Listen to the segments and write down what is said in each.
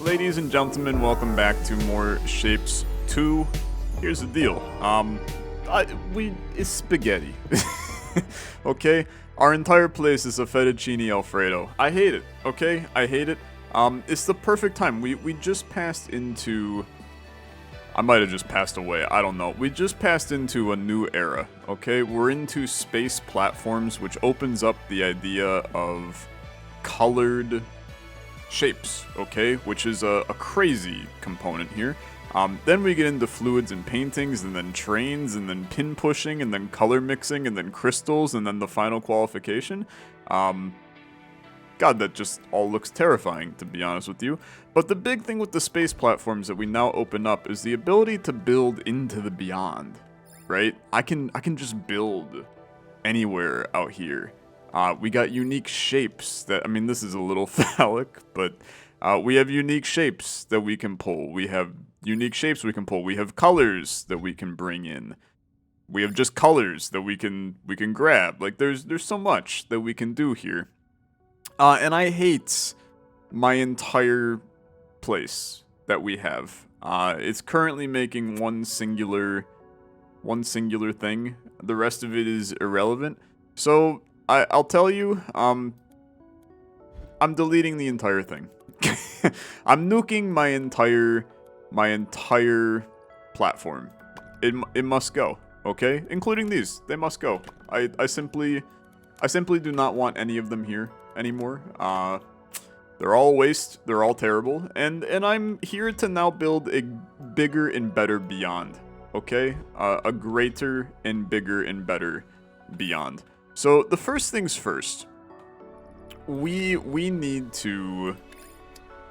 Ladies and gentlemen, welcome back to more Shapes 2. Here's the deal. It's spaghetti. Okay? Our entire place is a fettuccine alfredo. I hate it, okay? I hate it. It's the perfect time. We just passed into... I might have just passed away, I don't know. We just passed into a new era, okay? We're into space platforms, which opens up the idea of colored shapes, okay? Which is a crazy component here. Then we get into fluids and paintings, and then trains, and then pin pushing, and then color mixing, and then crystals, and then the final qualification. God, that just all looks terrifying, to be honest with you. But the big thing with the space platforms that we now open up is the ability to build into the beyond, right? I can just build anywhere out here. We got unique shapes that, I mean, this is a little phallic, but we have unique shapes that we can pull. We have unique shapes we can pull. We have colors that we can bring in. We have just colors that we can grab. Like, there's so much that we can do here. And I hate my entire place that we have. It's currently making one singular thing. The rest of it is irrelevant. So I'll tell you, I'm deleting the entire thing. I'm nuking my entire platform. It must go, okay? Including these. They must go. I simply do not want any of them here anymore. They're all waste, they're all terrible, and I'm here to now build a bigger and better beyond, okay? A greater and bigger and better beyond. So the first things first, we need to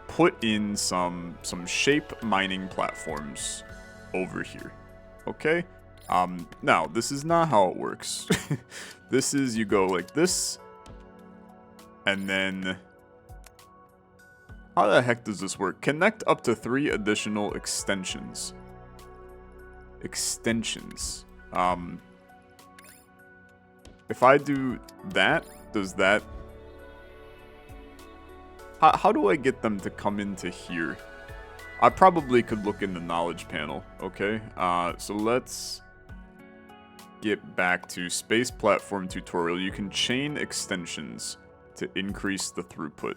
put in some shape mining platforms over here, okay? Now, this is not how it works. This is, you go like this, and then, how the heck does this work? Connect up to 3 additional extensions. Extensions. If I do that, does that... How do I get them to come into here? I probably could look in the knowledge panel, okay? So let's get back to Space Platform Tutorial. You can chain extensions to increase the throughput.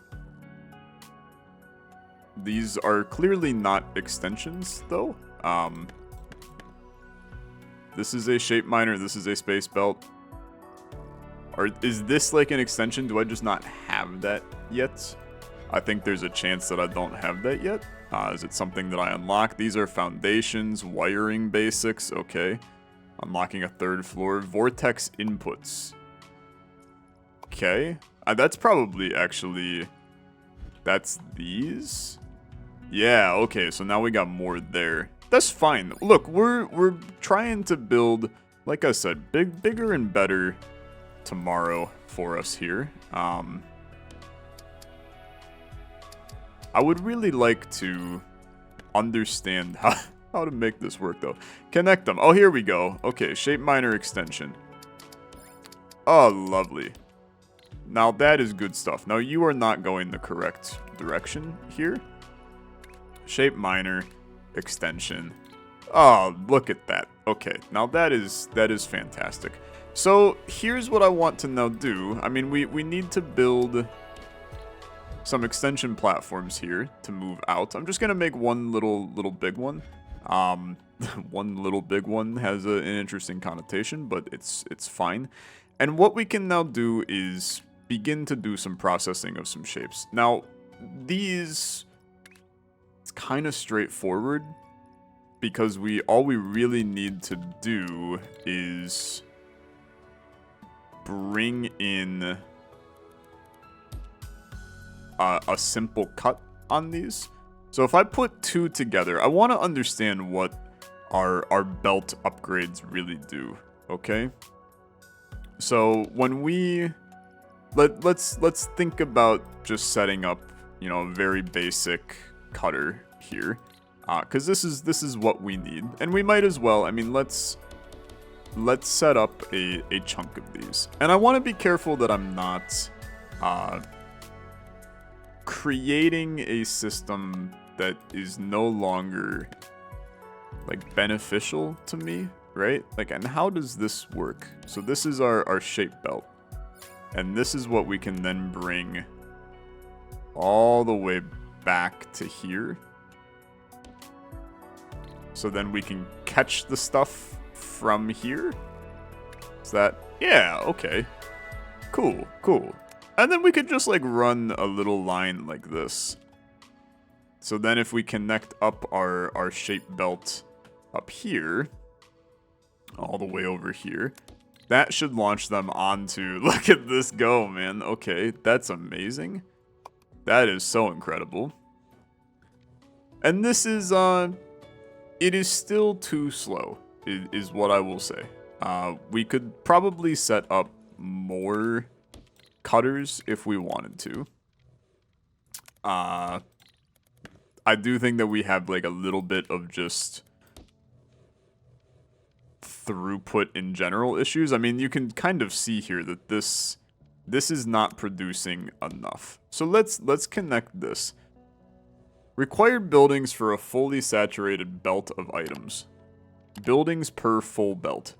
These are clearly not extensions, though. This is a shape miner, this is a space belt. Or is this like an extension? Do I just not have that yet? I think there's a chance that I don't have that yet. Is it something that I unlock? These are foundations, wiring basics, okay. Unlocking a 3rd floor, vortex inputs. Okay. That's probably actually... That's these? Yeah, okay, so now we got more there. That's fine. Look, we're trying to build, like I said, bigger and better tomorrow for us here. I would really like to understand how to make this work, though. Connect them. Oh, here we go. Okay, shape miner extension. Oh, lovely. Now that is good stuff. Now you are not going the correct direction here. Shape miner extension. Oh, look at that. Okay, now that is fantastic. So here's what I want to now do. I mean, we need to build some extension platforms here to move out. I'm just gonna make one little big one. One little big one has an interesting connotation, but it's fine. And what we can now do is begin to do some processing of some shapes. Now, these, it's kind of straightforward because all we really need to do is bring in a simple cut on these. So if I put 2 together, I want to understand what our belt upgrades really do, okay? So when we let's think about just setting up, you know, a very basic cutter here, because this is what we need, and we might as well. I mean, let's set up a chunk of these, and I want to be careful that I'm not creating a system that is no longer like beneficial to me, right? Like, and how does this work? So this is our shape belt. And this is what we can then bring all the way back to here. So then we can catch the stuff from here. Is that... Yeah, okay. Cool, cool. And then we could just like run a little line like this. So then if we connect up our shape belt up here, all the way over here, that should launch them onto... Look at this go, man. Okay, that's amazing. That is so incredible. And this is, it is still too slow, is what I will say. We could probably set up more cutters if we wanted to. I do think that we have like a little bit of just throughput in general issues. I mean, you can kind of see here that this is not producing enough. So let's connect this. Required buildings for a fully saturated belt of items. Buildings per full belt.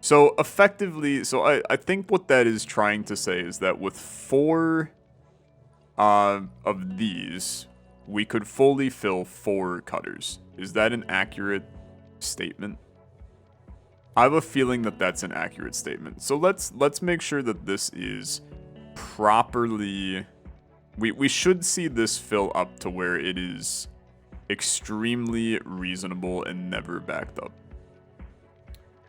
So effectively, so I think what that is trying to say is that with 4 of these, we could fully fill 4 cutters. Is that an accurate statement? I have a feeling that that's an accurate statement. So let's make sure that this is properly... We should see this fill up to where it is extremely reasonable and never backed up.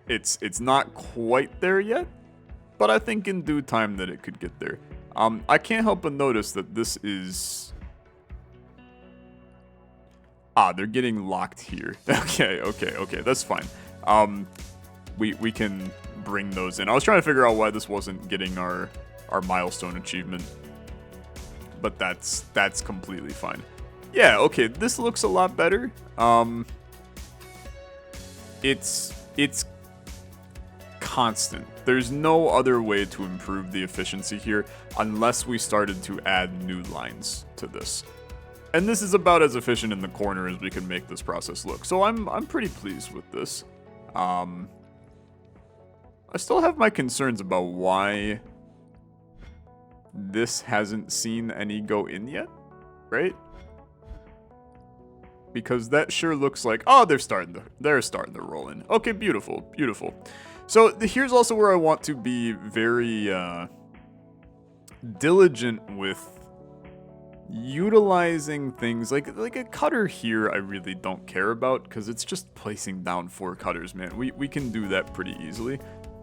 It's not quite there yet, but I think in due time that it could get there. I can't help but notice that this is... they're getting locked here. Okay, that's fine. We can bring those in. I was trying to figure out why this wasn't getting our milestone achievement, but that's completely fine. Yeah, okay, this looks a lot better. It's constant. There's no other way to improve the efficiency here unless we started to add new lines to this. And this is about as efficient in the corner as we can make this process look. So I'm pretty pleased with this. I still have my concerns about why this hasn't seen any go in yet, right? Because that sure looks like, oh, they're starting to roll in. Okay, beautiful, beautiful. So here's also where I want to be very diligent with utilizing things like a cutter here. I really don't care about because it's just placing down 4 cutters, man. We can do that pretty easily.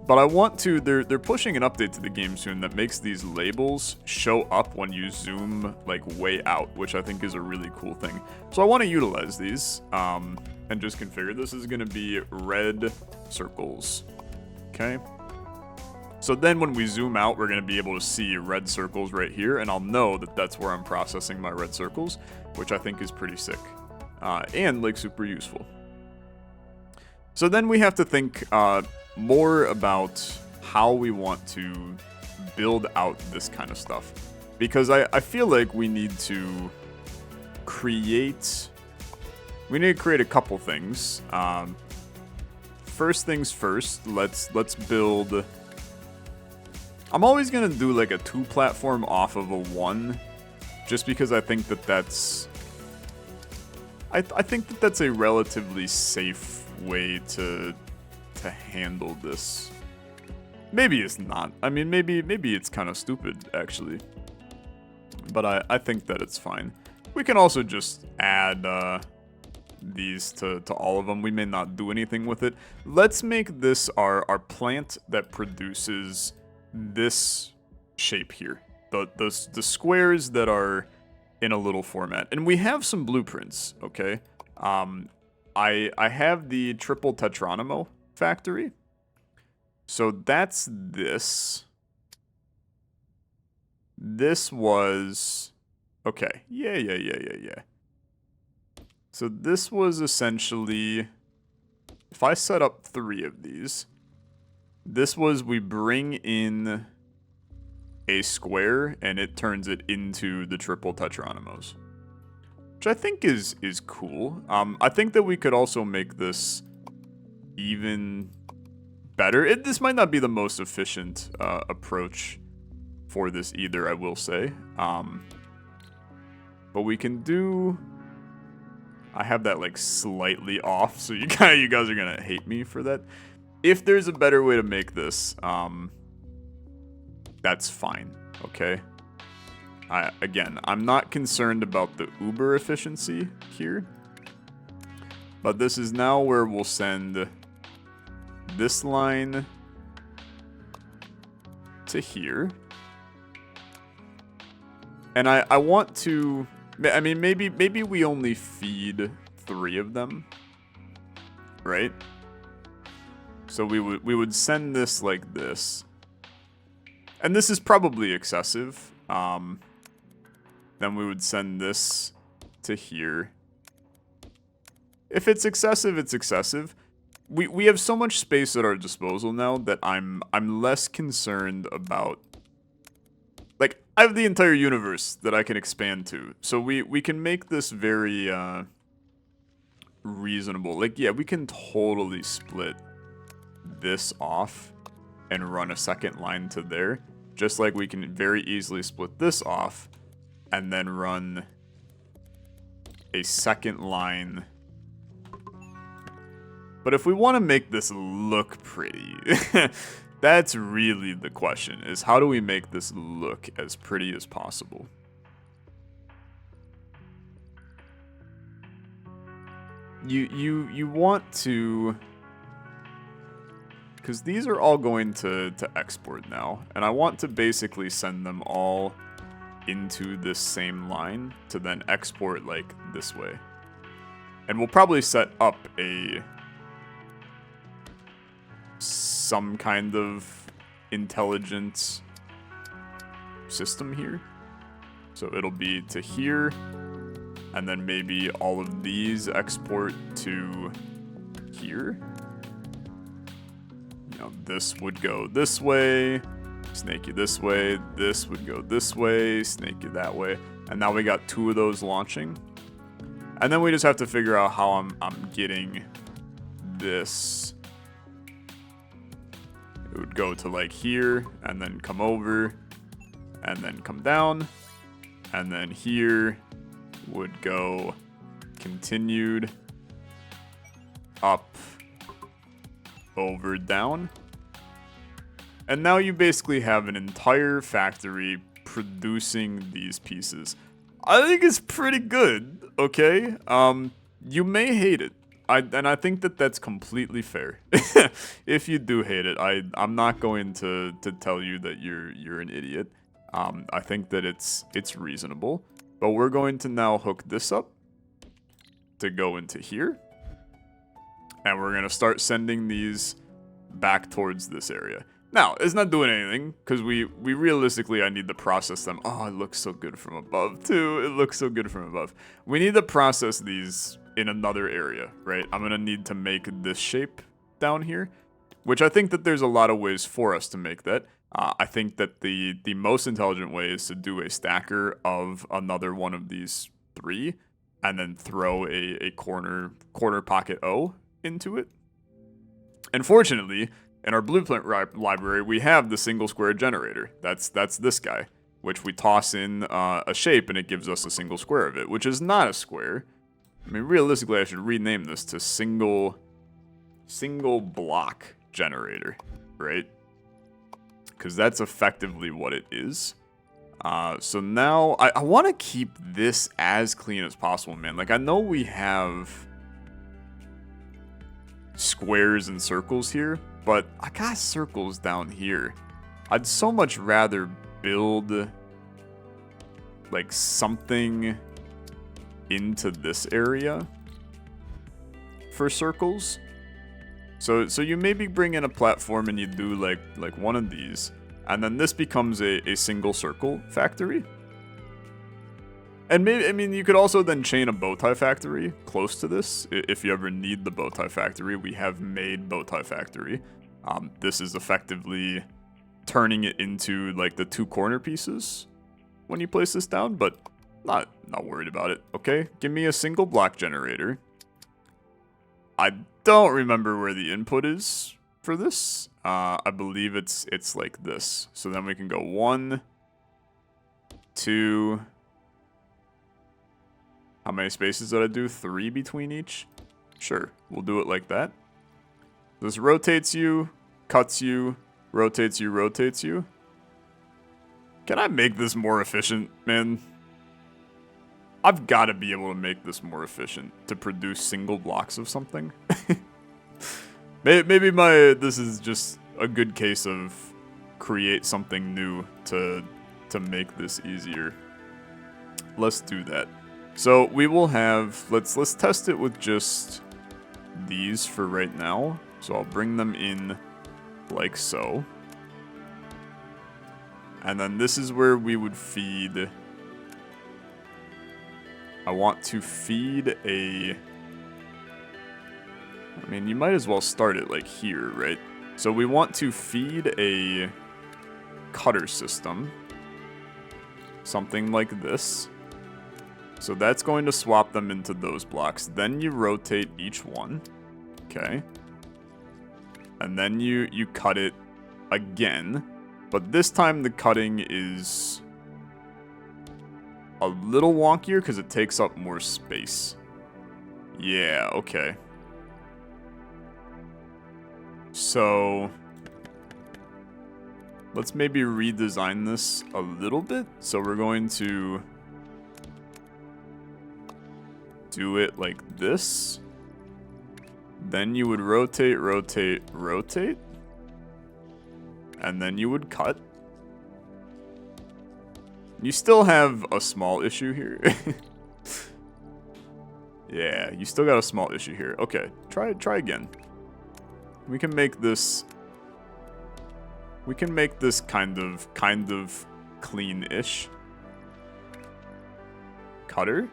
But I want to, they're pushing an update to the game soon that makes these labels show up when you zoom like way out, which I think is a really cool thing. So I want to utilize these and just configure. This is going to be red circles. Okay. So then when we zoom out, we're going to be able to see red circles right here, and I'll know that that's where I'm processing my red circles, which I think is pretty sick and like super useful. So then we have to think more about how we want to build out this kind of stuff, because I feel like we need to create a couple things. First things first, let's build... I'm always going to do like a 2 platform off of a 1, just because I think that that's... I think that that's a relatively safe way to handle this. Maybe it's not. I mean, maybe it's kind of stupid, actually. But I think that it's fine. We can also just add these to all of them. We may not do anything with it. Let's make this our plant that produces this shape here. The squares that are in a little format. And we have some blueprints, okay? I have the triple tetronomo factory. So that's this. This was... Okay. Yeah. So this was essentially... If I set up 3 of these... This was we bring in a square and it turns it into the triple tetronomos. which I think is cool. I think that we could also make this even better. This might not be the most efficient approach for this either, I will say. But we can do... I have that like slightly off, so you guys are gonna hate me for that. If there's a better way to make this, that's fine, okay? Again, I'm not concerned about the uber efficiency here. But this is now where we'll send this line to here. And I want to... I mean, maybe we only feed 3 of them, right? So we would send this like this, and this is probably excessive. Then we would send this to here. If it's excessive, it's excessive. We have so much space at our disposal now that I'm less concerned about. Like, I have the entire universe that I can expand to. So we can make this very reasonable. Like, yeah, we can totally split this off and run a second line to there. Just like we can very easily split this off and then run a second line. But if we want to make this look pretty... That's really the question, is how do we make this look as pretty as possible? You want to... Because these are all going to export now, and I want to basically send them all into this same line to then export like this way. And we'll probably set up some kind of intelligent system here. So it'll be to here, and then maybe all of these export to here. You know, this would go this way, Snakey this way, this would go this way, Snakey that way. And now we got 2 of those launching. And then we just have to figure out how I'm getting this. It would go to like here, and then come over, and then come down, and then here would go continued, up, over, down. And now you basically have an entire factory producing these pieces. I think it's pretty good, okay? You may hate it. And I think that that's completely fair. If you do hate it, I'm not going to tell you that you're an idiot. I think that it's reasonable. But we're going to now hook this up to go into here. And we're going to start sending these back towards this area. Now, it's not doing anything, because we realistically, I need to process them. Oh, it looks so good from above, too. It looks so good from above. We need to process these in another area, right? I'm going to need to make this shape down here, which I think that there's a lot of ways for us to make that. I think that the most intelligent way is to do a stacker of another one of these 3, and then throw a corner pocket O into it. And fortunately, in our blueprint library, we have the single square generator. That's this guy, which we toss in a shape and it gives us a single square of it, which is not a square. I mean, realistically, I should rename this to single block generator, right? Because that's effectively what it is. So now I want to keep this as clean as possible, man. Like, I know we have squares and circles here, but I got circles down here. I'd so much rather build like something into this area for circles. So you maybe bring in a platform and you do like one of these, and then this becomes a single circle factory. And maybe, I mean, you could also then chain a bow tie factory close to this. If you ever need the bow tie factory, we have made bow tie factory. This is effectively turning it into like the 2 corner pieces when you place this down, but Not worried about it. Okay, give me a single block generator. I don't remember where the input is for this. I believe it's like this. So then we can go 1, 2. How many spaces did I do? 3 between each? Sure, we'll do it like that. This rotates you, cuts you, rotates you, rotates you. Can I make this more efficient, man? I've got to be able to make this more efficient to produce single blocks of something. Maybe this is just a good case of create something new to make this easier. Let's do that. So we will have, let's test it with just these for right now. So I'll bring them in like so. And then this is where we would feed. I want to feed a, I mean, you might as well start it like here, right? So we want to feed a cutter system. Something like this. So that's going to swap them into those blocks. Then you rotate each one. Okay. And then you cut it again. But this time the cutting is a little wonkier because it takes up more space. Yeah, okay. So let's maybe redesign this a little bit. So we're going to do it like this. Then you would rotate, rotate, rotate. And then you would cut. You still have a small issue here. Yeah, you still got a small issue here. Okay, try again. We can make this kind of clean-ish. Cutter?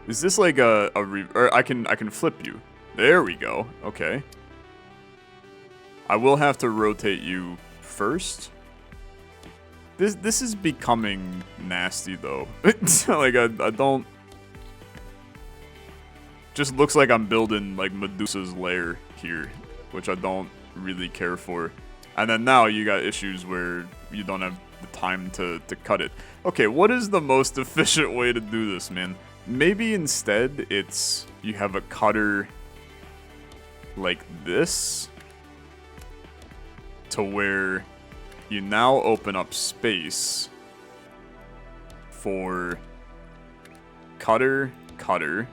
Is this like or I can flip you. There we go. Okay. I will have to rotate you first. This is becoming nasty though. Like I don't. Just looks like I'm building like Medusa's lair here, which I don't really care for. And then now you got issues where you don't have the time to cut it. Okay, what is the most efficient way to do this, man? Maybe instead it's you have a cutter like this to where you now open up space for cutter, cutter.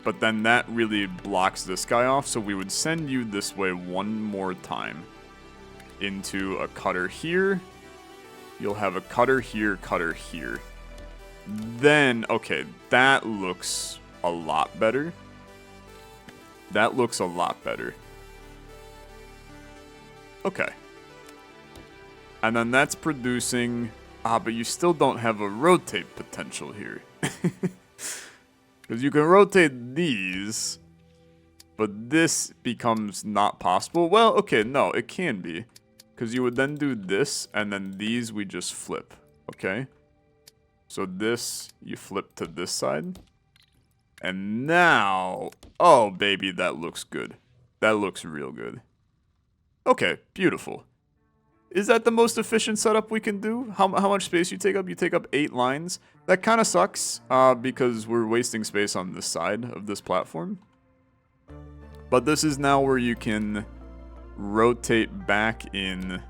But then that really blocks this guy off, so we would send you this way one more time. Into a cutter here. You'll have a cutter here, cutter here. Then, okay, that looks a lot better. That looks a lot better. Okay. And then that's producing... but you still don't have a rotate potential here. Because you can rotate these, but this becomes not possible. Well, okay, no, it can be. Because you would then do this, and then these we just flip, okay? So this, you flip to this side. And now, oh baby, that looks good. That looks real good. Okay, beautiful. Is that the most efficient setup we can do? How much space you take up? You take up 8 lines. That kind of sucks, because we're wasting space on this side of this platform. But this is now where you can rotate back in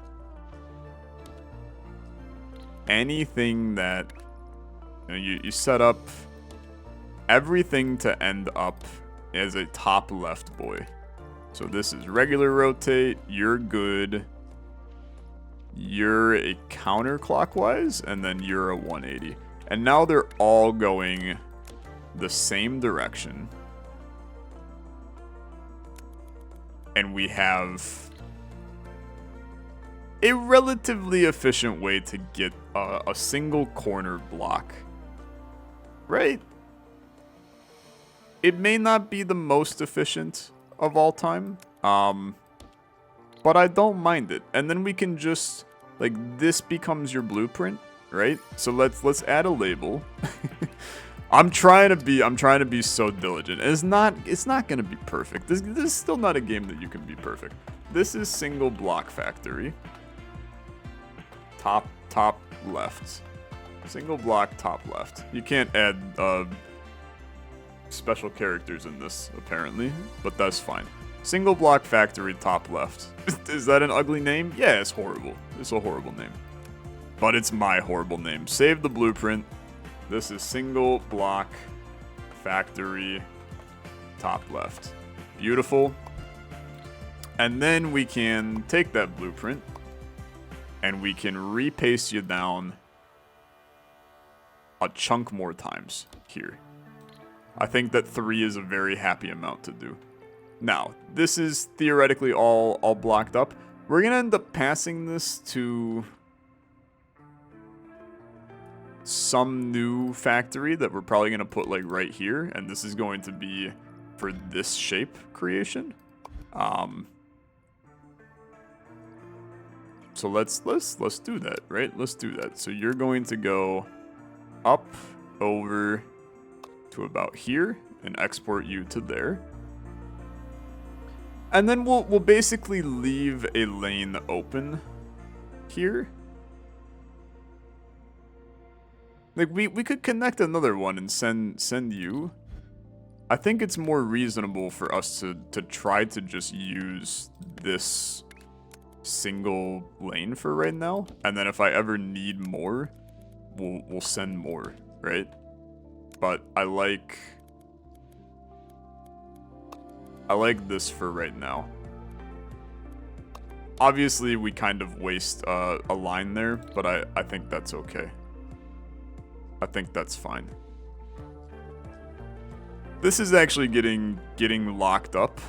anything that you set up everything to end up as a top left boy. So this is regular rotate, you're good, you're a counterclockwise, and then you're a 180. And now they're all going the same direction. And we have a relatively efficient way to get a single corner block. Right? It may not be the most efficient of all time, but I don't mind it. And then we can just like this becomes your blueprint, right? So let's add a label. I'm trying to be so diligent. It's not gonna be perfect. This is still not a game that you can be perfect. This is single block factory. Top left. Single block top left. You can't add special characters in this apparently, but that's fine. Single block factory top left. Is that an ugly name? Yeah, it's horrible. It's a horrible name. But it's my horrible name. Save the blueprint. This is single block factory top left. Beautiful. And then we can take that blueprint and we can repaste you down a chunk more times here. I think that 3 is a very happy amount to do. Now, this is theoretically all blocked up. We're going to end up passing this to some new factory that we're probably going to put like right here. And this is going to be for this shape creation. So let's do that, right? Let's do that. So you're going to go up over to about here and export you to there. And then we'll basically leave a lane open here. Like we could connect another one and send you. I think it's more reasonable for us to try to just use this single lane for right now. And then if I ever need more, we'll send more, right? But I like this for right now. Obviously, we kind of waste a line there, but I think that's okay. I think that's fine. This is actually getting locked up,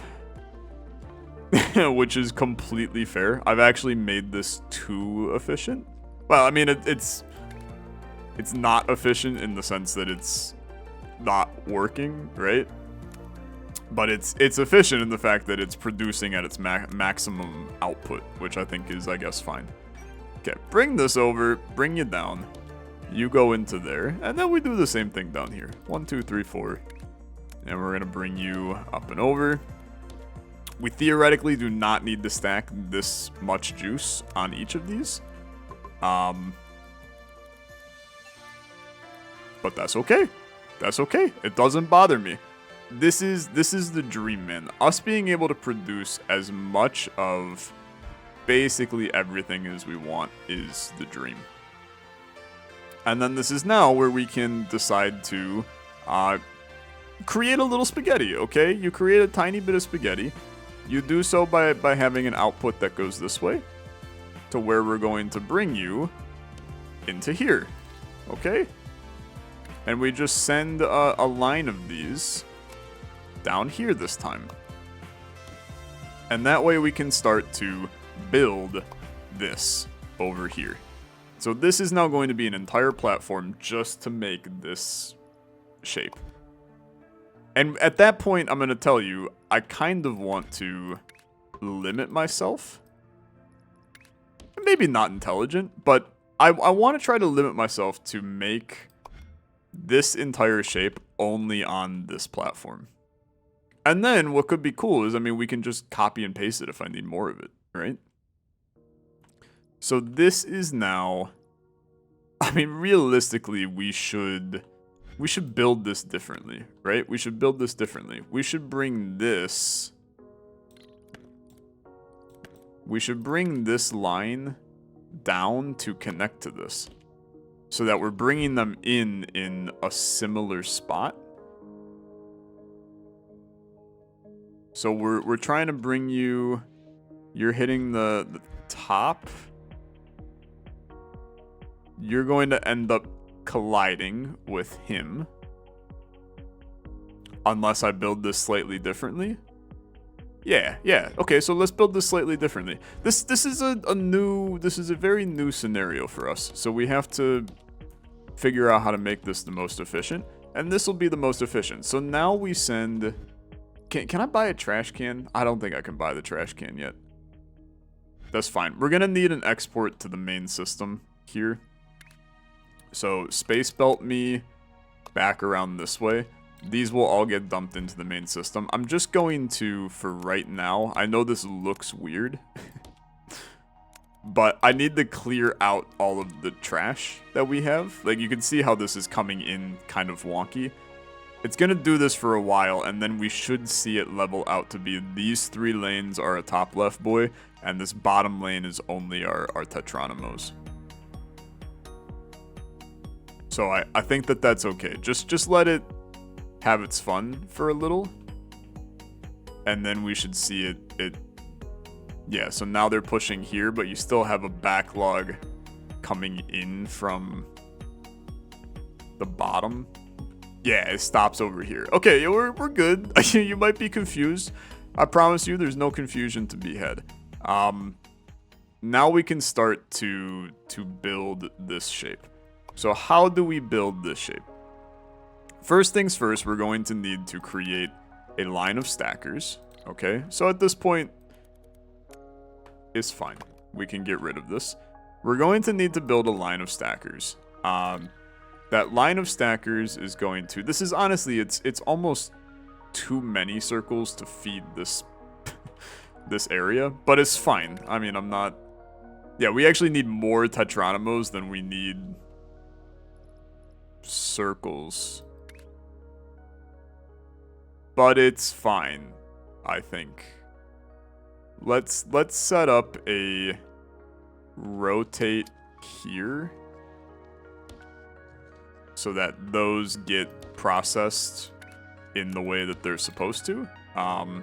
which is completely fair. I've actually made this too efficient. Well, I mean, it's not efficient in the sense that it's not working, right? But it's efficient in the fact that it's producing at its maximum output, which I think is, I guess, fine. Okay, bring this over, bring you down. You go into there, and then we do the same thing down here. 1, 2, 3, 4. And we're gonna bring you up and over. We theoretically do not need to stack this much juice on each of these. But that's okay. That's okay. It doesn't bother me. This is the dream, man. Us being able to produce as much of basically everything as we want is the dream. And then this is now where we can decide to create a little spaghetti, okay? You create a tiny bit of spaghetti. You do so by having an output that goes this way to where we're going to bring you into here, okay? And we just send a line of these down here this time. And that way we can start to build this over here. So this is now going to be an entire platform just to make this shape. And at that point, I'm going to tell you, I kind of want to limit myself. Maybe not intelligent, but I want to try to limit myself to make this entire shape only on this platform. And then what could be cool is, I mean, we can just copy and paste it if I need more of it, right? So this is now, I mean, realistically, we should build this differently, right? We should build this differently. We should bring this line down to connect to this so that we're bringing them in a similar spot. So we're trying to bring you, you're hitting the top. You're going to end up colliding with him. Unless I build this slightly differently. Yeah. Okay, so let's build this slightly differently. This is a very new scenario for us. So we have to figure out how to make this the most efficient. And this will be the most efficient. So now we send... Can I buy a trash can? I don't think I can buy the trash can yet. that's fine. We're gonna need an export to the main system here. So space belt me back around this way. These will all get dumped into the main system. I'm just going to, for right now, I know this looks weird, but I need to clear out all of the trash that we have. Like, you can see how this is coming in kind of wonky. It's going to do this for a while, and then we should see it level out to be these 3 lanes are a top left boy, and this bottom lane is only our Tetronymos. So I think that that's okay. Just let it have its fun for a little, and then we should see it. Yeah, so now they're pushing here, but you still have a backlog coming in from the bottom. Yeah, it stops over here. Okay, we're good. You might be confused. I promise you there's no confusion to be had. Now we can start to build this shape. So how do we build this shape? First things first, we're going to need to create a line of stackers. Okay, so at this point, it's fine. We can get rid of this. We're going to need to build a line of stackers. That line of stackers is going to... This is honestly, it's almost too many circles to feed this this area, but it's fine. I mean, I'm not... Yeah, we actually need more Tetronymos than we need circles. But it's fine, I think. Let's set up a rotate here so that those get processed in the way that they're supposed to. And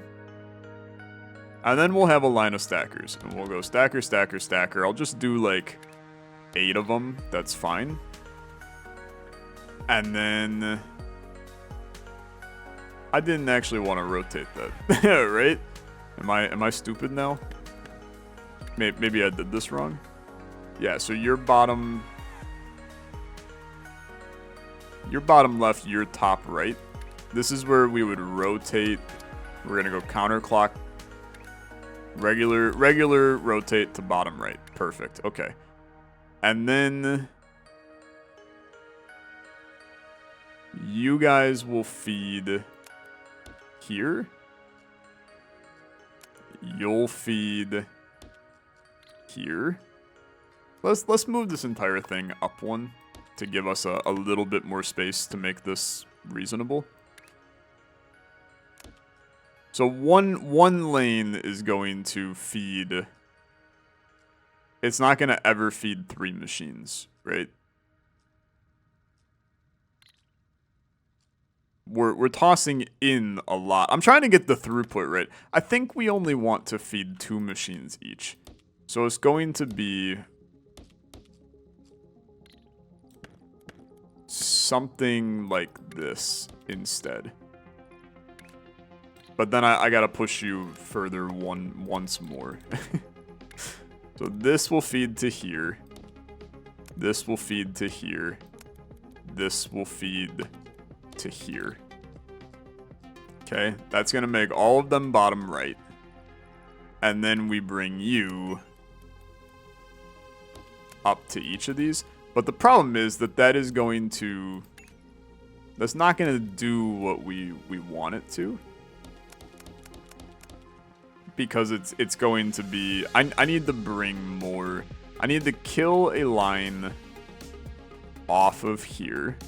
then we'll have a line of stackers, and we'll go stacker, stacker, stacker. I'll just do like 8 of them. That's fine. And then I didn't actually want to rotate that, right? Am I stupid now? Maybe I did this wrong. Yeah, so your bottom left, your top right. This is where we would rotate. We're gonna go counterclock. Regular rotate to bottom right. Perfect. Okay. And then you guys will feed here. You'll feed here. Let's move this entire thing up one to give us a little bit more space to make this reasonable. So one lane is going to feed... It's not going to ever feed 3 machines, right? We're tossing in a lot. I'm trying to get the throughput right. I think we only want to feed 2 machines each. So it's going to be something like this instead. But then I gotta push you further once more. So this will feed to here. This will feed to here. This will feed to here. Okay, that's gonna make all of them bottom right. And then we bring you up to each of these. But the problem is that is going to... That's not gonna do what we want it to. Because it's going to be... I need to bring more... I need to kill a line off of here.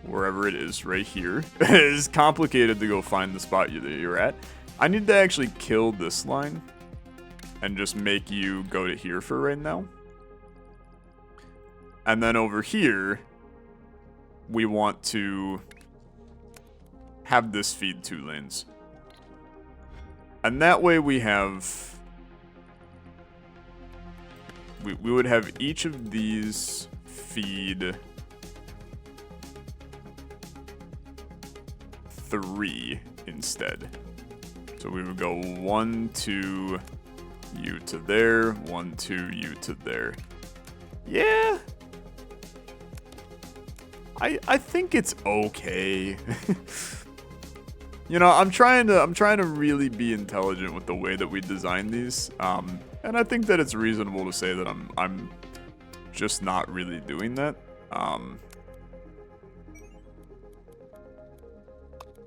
Wherever it is, right here. It's complicated to go find the spot that you're at. I need to actually kill this line. And just make you go to here for right now. And then over here... We want to... have this feed 2 lanes. And that way we have... We would have each of these feed 3 instead. So we would go 1, 2, you to there, 1, 2, you to there. Yeah. I think it's okay. You know, I'm trying to really be intelligent with the way that we design these. And I think that it's reasonable to say that I'm just not really doing that.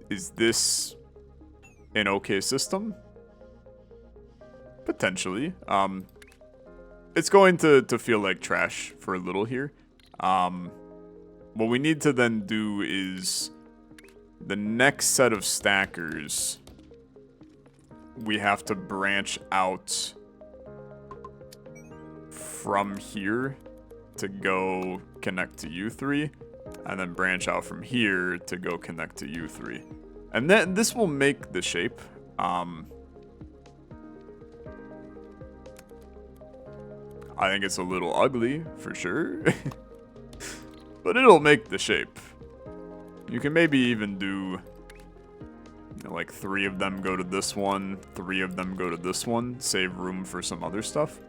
Is this an okay system? Potentially. It's going to feel like trash for a little here. What we need to then do is the next set of stackers, we have to branch out from here to go connect to U3, and then branch out from here to go connect to U3. And then this will make the shape. I think it's a little ugly, for sure. But it'll make the shape. You can maybe even do, you know, like 3 of them go to this one, 3 of them go to this one, save room for some other stuff.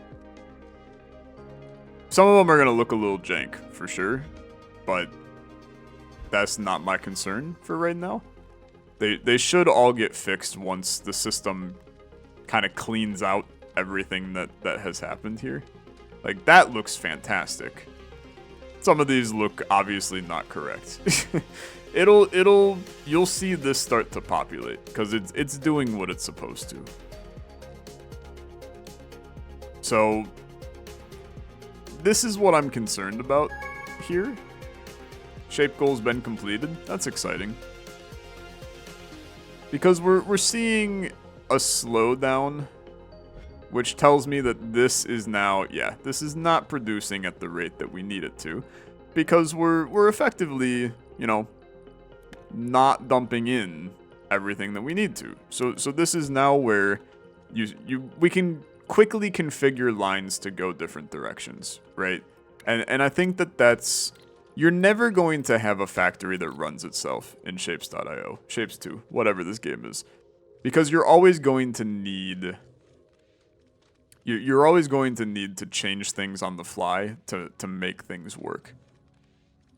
Some of them are going to look a little jank, for sure, but that's not my concern for right now. They should all get fixed once the system kind of cleans out everything that has happened here. Like, that looks fantastic. Some of these look obviously not correct. You'll see this start to populate because it's doing what it's supposed to. So this is what I'm concerned about here. Shape goal's been completed. That's exciting. Because we're seeing a slowdown, which tells me that this is now, yeah, this is not producing at the rate that we need it to, because we're effectively, you know, not dumping in everything that we need to. So this is now where we can quickly configure lines to go different directions, right? And I think that's, you're never going to have a factory that runs itself in Shapes.io, Shapes 2, whatever this game is, because you're always going to need. You're always going to need to change things on the fly to make things work.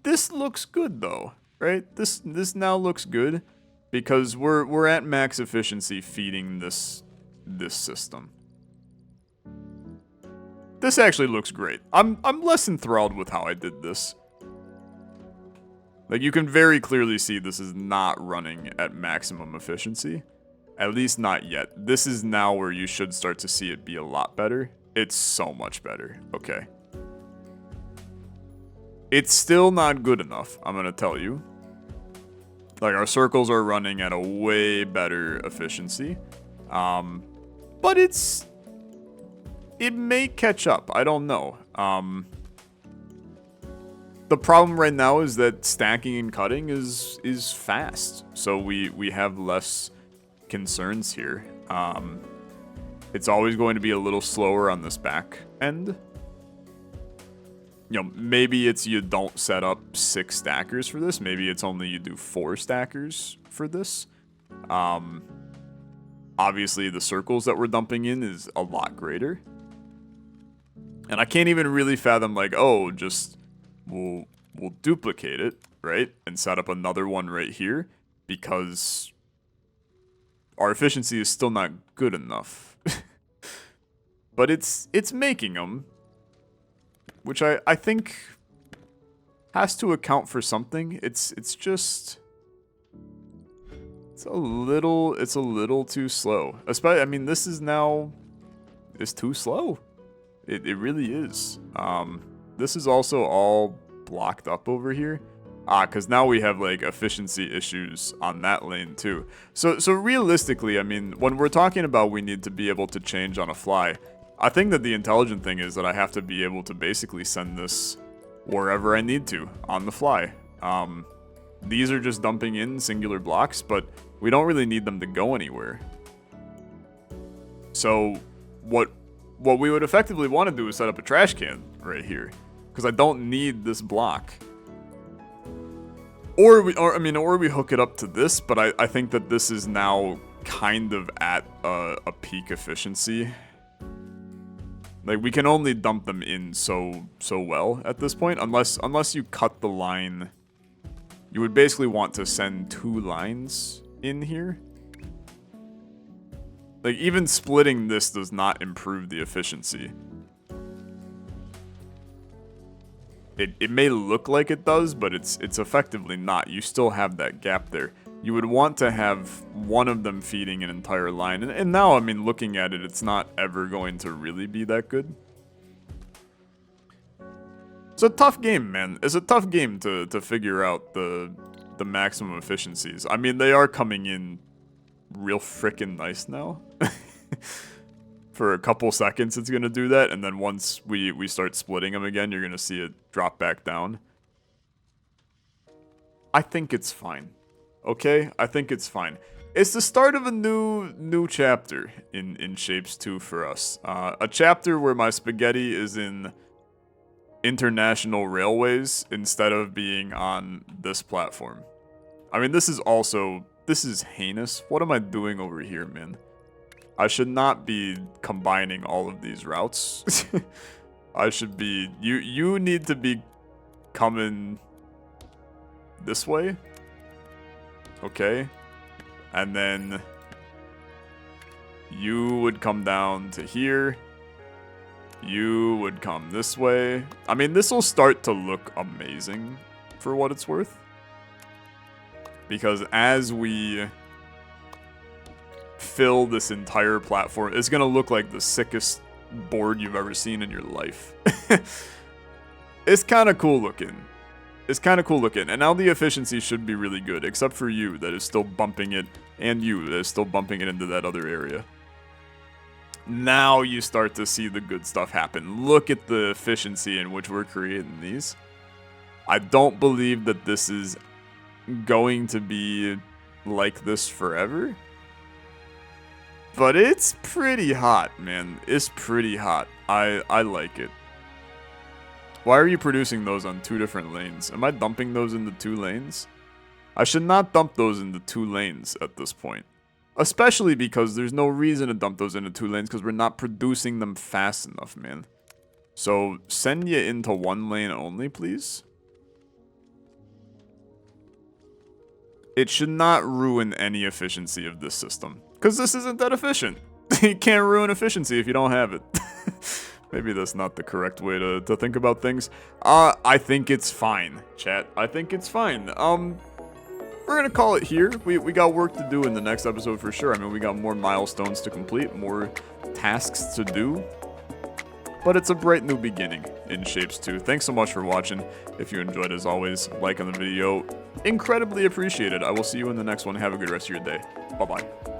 This looks good though, right? This now looks good because we're at max efficiency feeding this system. This actually looks great. I'm less enthralled with how I did this. Like, you can very clearly see this is not running at maximum efficiency. At least not yet. This is now where you should start to see it be a lot better. It's so much better. Okay. It's still not good enough, I'm gonna tell you. Like, our circles are running at a way better efficiency. But it may catch up. I don't know. The problem right now is that stacking and cutting is fast. So we have less concerns here. It's always going to be a little slower on this back end. You know, maybe it's you don't set up 6 stackers for this. Maybe it's only you do 4 stackers for this. Obviously, the circles that we're dumping in is a lot greater. And I can't even really fathom, like, oh, just we'll duplicate it, right? And set up another one right here, because our efficiency is still not good enough. But it's making them, which I think has to account for something. It's just, it's a little too slow. Especially, I mean, this is now, it's too slow. It really is. This is also all blocked up over here. Because now we have, like, efficiency issues on that lane, too. So realistically, I mean, when we're talking about we need to be able to change on a fly, I think that the intelligent thing is that I have to be able to basically send this wherever I need to on the fly. These are just dumping in singular blocks, but we don't really need them to go anywhere. So what we would effectively want to do is set up a trash can right here, because I don't need this block. Or we hook it up to this, but I think that this is now kind of at a peak efficiency. Like, we can only dump them in so well at this point, unless you cut the line. You would basically want to send 2 lines in here. Like, even splitting this does not improve the efficiency. It may look like it does, but it's effectively not. You still have that gap there. You would want to have one of them feeding an entire line. And now, I mean, looking at it, it's not ever going to really be that good. It's a tough game, man. It's a tough game to figure out the maximum efficiencies. I mean, they are coming in real frickin' nice now. For a couple seconds it's going to do that, and then once we start splitting them again, you're going to see it drop back down. I think it's fine. Okay? I think it's fine. It's the start of a new chapter in Shapes 2 for us. A chapter where my spaghetti is in international railways instead of being on this platform. I mean, this is heinous. What am I doing over here, man? I should not be combining all of these routes. I should be... You need to be coming this way. Okay. And then you would come down to here. You would come this way. I mean, this will start to look amazing for what it's worth. Because as we fill this entire platform, it's gonna look like the sickest board you've ever seen in your life. It's kind of cool looking. It's kind of cool looking. And now the efficiency should be really good, except for you that is still bumping it, and you that is still bumping it into that other area. Now you start to see the good stuff happen. Look at the efficiency in which we're creating these. I don't believe that this is going to be like this forever. But it's pretty hot, man. It's pretty hot. I like it. Why are you producing those on 2 different lanes? Am I dumping those into 2 lanes? I should not dump those into 2 lanes at this point. Especially because there's no reason to dump those into 2 lanes because we're not producing them fast enough, man. So send you into 1 lane only, please. It should not ruin any efficiency of this system. Because this isn't that efficient. You can't ruin efficiency if you don't have it. Maybe that's not the correct way to think about things. I think it's fine, chat. I think it's fine. We're gonna call it here. We got work to do in the next episode for sure. I mean, we got more milestones to complete, more tasks to do. But it's a bright new beginning in Shapes 2. Thanks so much for watching. If you enjoyed, as always, like on the video. Incredibly appreciated. I will see you in the next one. Have a good rest of your day. Bye-bye.